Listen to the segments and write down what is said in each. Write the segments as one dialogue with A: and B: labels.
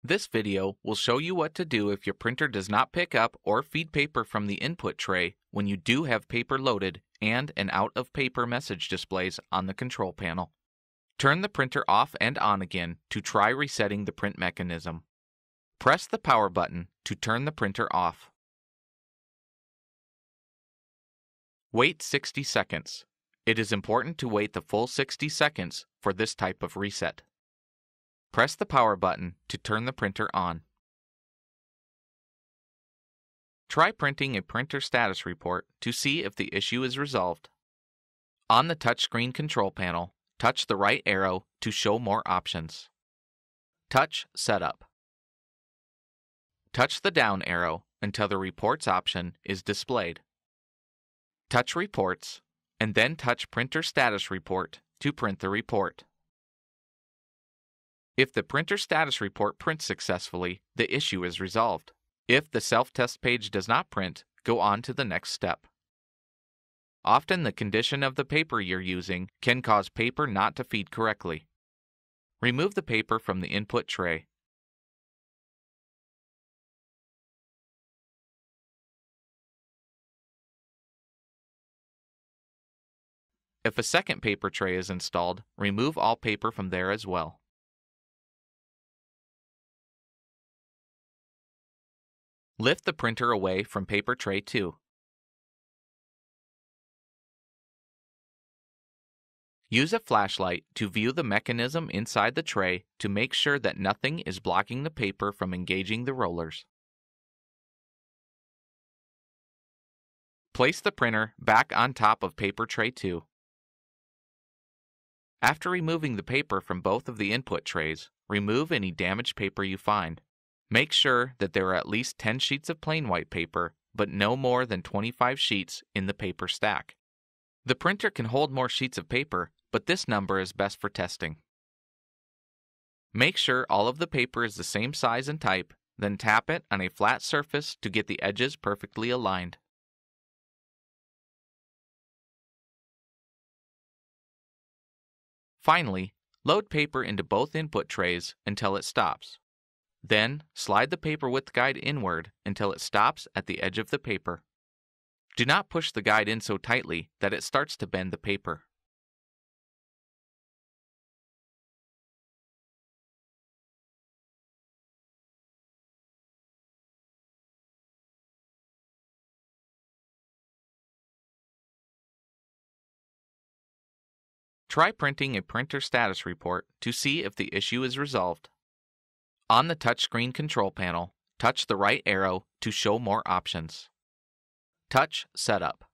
A: This video will show you what to do if your printer does not pick up or feed paper from the input tray when you do have paper loaded and an out-of-paper message displays on the control panel. Turn the printer off and on again to try resetting the print mechanism. Press the power button to turn the printer off. Wait 60 seconds. It is important to wait the full 60 seconds for this type of reset. Press the power button to turn the printer on. Try printing a printer status report to see if the issue is resolved. On the touchscreen control panel, touch the right arrow to show more options. Touch Setup. Touch the down arrow until the Reports option is displayed. Touch Reports, and then touch Printer Status Report to print the report. If the printer status report prints successfully, the issue is resolved. If the self-test page does not print, go on to the next step. Often the condition of the paper you're using can cause paper not to feed correctly. Remove the paper from the input tray. If a second paper tray is installed, remove all paper from there as well. Lift the printer away from paper tray 2. Use a flashlight to view the mechanism inside the tray to make sure that nothing is blocking the paper from engaging the rollers. Place the printer back on top of paper tray 2. After removing the paper from both of the input trays, remove any damaged paper you find. Make sure that there are at least 10 sheets of plain white paper, but no more than 25 sheets in the paper stack. The printer can hold more sheets of paper, but this number is best for testing. Make sure all of the paper is the same size and type, then tap it on a flat surface to get the edges perfectly aligned. Finally, load paper into both input trays until it stops. Then, slide the paper width guide inward until it stops at the edge of the paper. Do not push the guide in so tightly that it starts to bend the paper. Try printing a printer status report to see if the issue is resolved. On the touchscreen control panel, touch the right arrow to show more options. Touch Setup.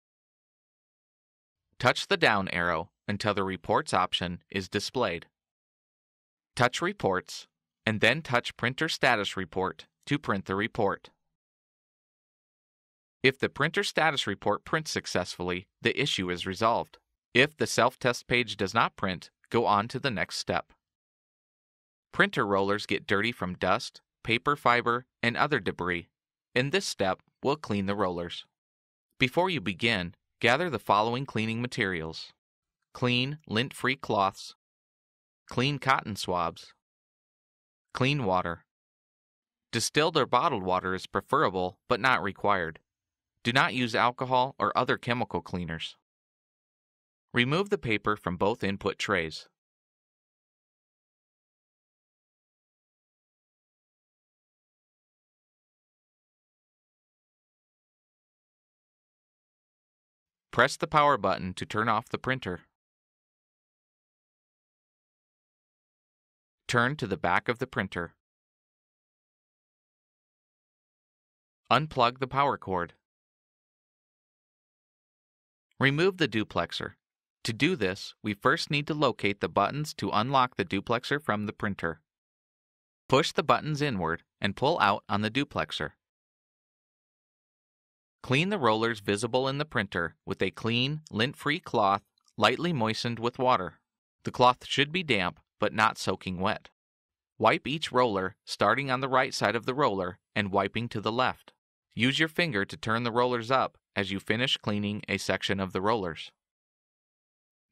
A: Touch the down arrow until the Reports option is displayed. Touch Reports, and then touch Printer Status Report to print the report. If the printer status report prints successfully, the issue is resolved. If the self-test page does not print, go on to the next step. Printer rollers get dirty from dust, paper fiber, and other debris. In this step, we'll clean the rollers. Before you begin, gather the following cleaning materials: clean, lint-free cloths, clean cotton swabs, clean water. Distilled or bottled water is preferable but not required. Do not use alcohol or other chemical cleaners. Remove the paper from both input trays. Press the power button to turn off the printer. Turn to the back of the printer. Unplug the power cord. Remove the duplexer. To do this, we first need to locate the buttons to unlock the duplexer from the printer. Push the buttons inward and pull out on the duplexer. Clean the rollers visible in the printer with a clean, lint-free cloth lightly moistened with water. The cloth should be damp but not soaking wet. Wipe each roller, starting on the right side of the roller and wiping to the left. Use your finger to turn the rollers up as you finish cleaning a section of the rollers.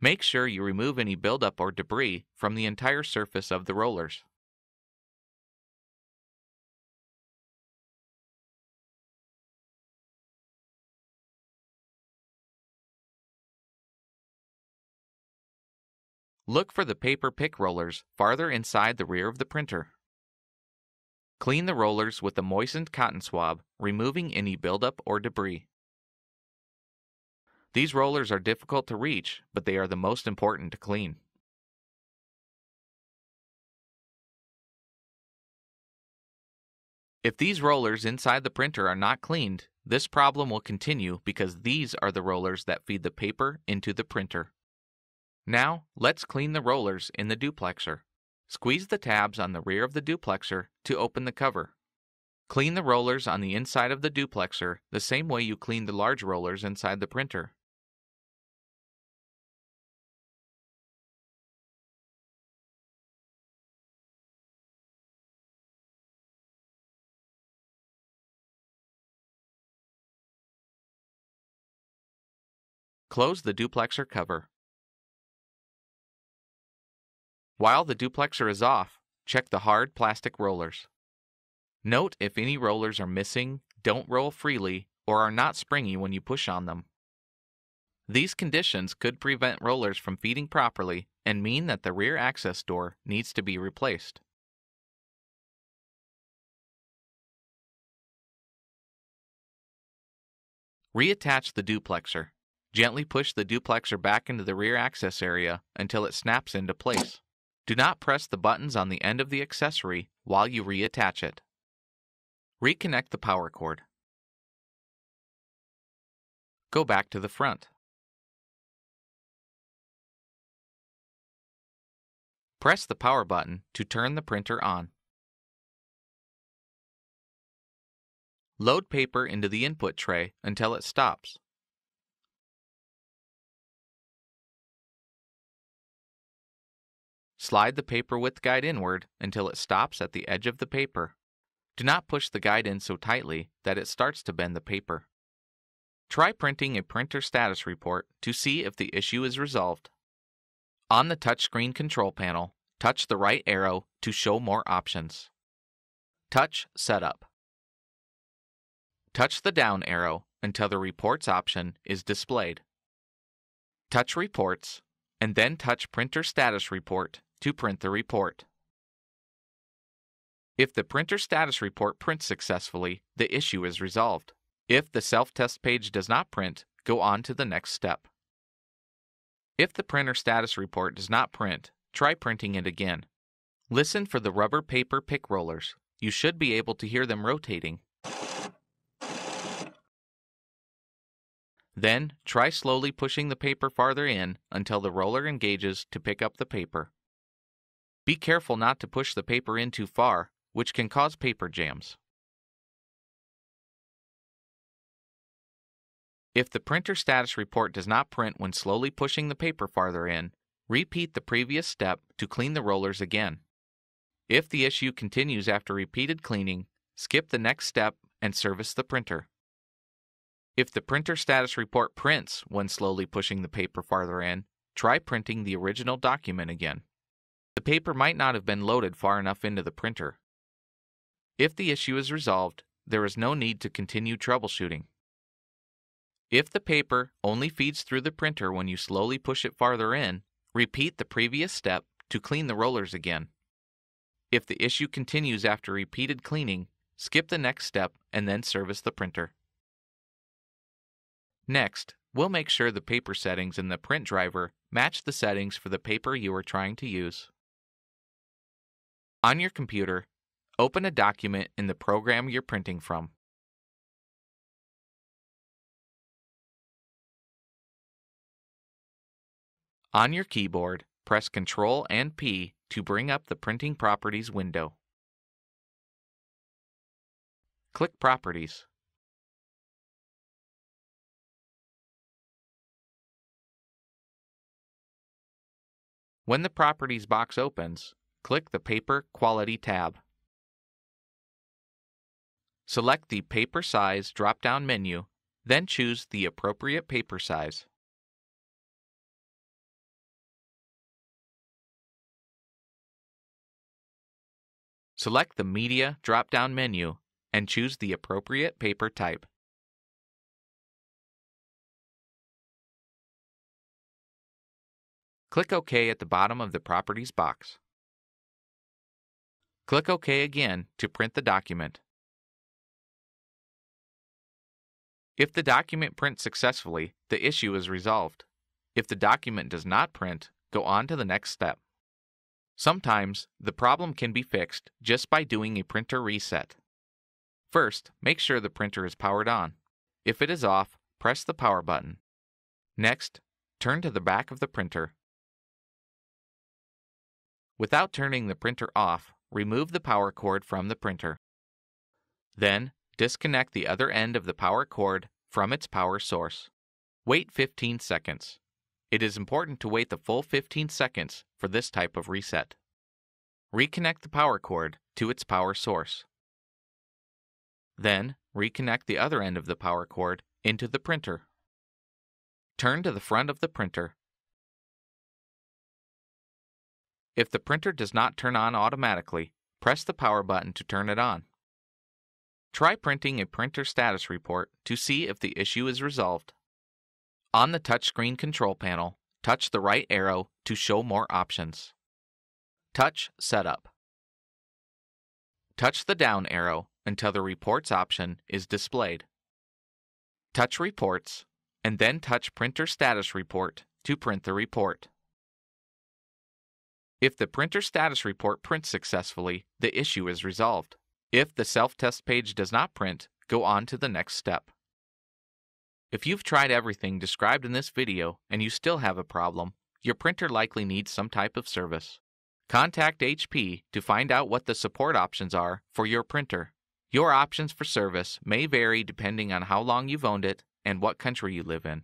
A: Make sure you remove any buildup or debris from the entire surface of the rollers. Look for the paper pick rollers farther inside the rear of the printer. Clean the rollers with a moistened cotton swab, removing any buildup or debris. These rollers are difficult to reach, but they are the most important to clean. If these rollers inside the printer are not cleaned, this problem will continue because these are the rollers that feed the paper into the printer. Now, let's clean the rollers in the duplexer. Squeeze the tabs on the rear of the duplexer to open the cover. Clean the rollers on the inside of the duplexer the same way you clean the large rollers inside the printer. Close the duplexer cover. While the duplexer is off, check the hard plastic rollers. Note if any rollers are missing, don't roll freely, or are not springy when you push on them. These conditions could prevent rollers from feeding properly and mean that the rear access door needs to be replaced. Reattach the duplexer. Gently push the duplexer back into the rear access area until it snaps into place. Do not press the buttons on the end of the accessory while you reattach it. Reconnect the power cord. Go back to the front. Press the power button to turn the printer on. Load paper into the input tray until it stops. Slide the paper width guide inward until it stops at the edge of the paper. Do not push the guide in so tightly that it starts to bend the paper. Try printing a printer status report to see if the issue is resolved. On the touchscreen control panel, touch the right arrow to show more options. Touch Setup. Touch the down arrow until the Reports option is displayed. Touch Reports, and then touch Printer Status Report to print the report. If the printer status report prints successfully, the issue is resolved. If the self-test page does not print, go on to the next step. If the printer status report does not print, try printing it again. Listen for the rubber paper pick rollers. You should be able to hear them rotating. Then, try slowly pushing the paper farther in until the roller engages to pick up the paper. Be careful not to push the paper in too far, which can cause paper jams. If the printer status report does not print when slowly pushing the paper farther in, repeat the previous step to clean the rollers again. If the issue continues after repeated cleaning, skip the next step and service the printer. If the printer status report prints when slowly pushing the paper farther in, try printing the original document again. The paper might not have been loaded far enough into the printer. If the issue is resolved, there is no need to continue troubleshooting. If the paper only feeds through the printer when you slowly push it farther in, repeat the previous step to clean the rollers again. If the issue continues after repeated cleaning, skip the next step and then service the printer. Next, we'll make sure the paper settings in the print driver match the settings for the paper you are trying to use. On your computer, open a document in the program you're printing from. On your keyboard, press Ctrl and P to bring up the Printing Properties window. Click Properties. When the Properties box opens, click the Paper Quality tab. Select the Paper Size drop-down menu, then choose the appropriate paper size. Select the Media drop-down menu and choose the appropriate paper type. Click OK at the bottom of the Properties box. Click OK again to print the document. If the document prints successfully, the issue is resolved. If the document does not print, go on to the next step. Sometimes, the problem can be fixed just by doing a printer reset. First, make sure the printer is powered on. If it is off, press the power button. Next, turn to the back of the printer. Without turning the printer off, remove the power cord from the printer. Then, disconnect the other end of the power cord from its power source. Wait 15 seconds. It is important to wait the full 15 seconds for this type of reset. Reconnect the power cord to its power source. Then, reconnect the other end of the power cord into the printer. Turn to the front of the printer. If the printer does not turn on automatically, press the power button to turn it on. Try printing a printer status report to see if the issue is resolved. On the touchscreen control panel, touch the right arrow to show more options. Touch Setup. Touch the down arrow until the Reports option is displayed. Touch Reports, and then touch Printer Status Report to print the report. If the printer status report prints successfully, the issue is resolved. If the self-test page does not print, go on to the next step. If you've tried everything described in this video and you still have a problem, your printer likely needs some type of service. Contact HP to find out what the support options are for your printer. Your options for service may vary depending on how long you've owned it and what country you live in.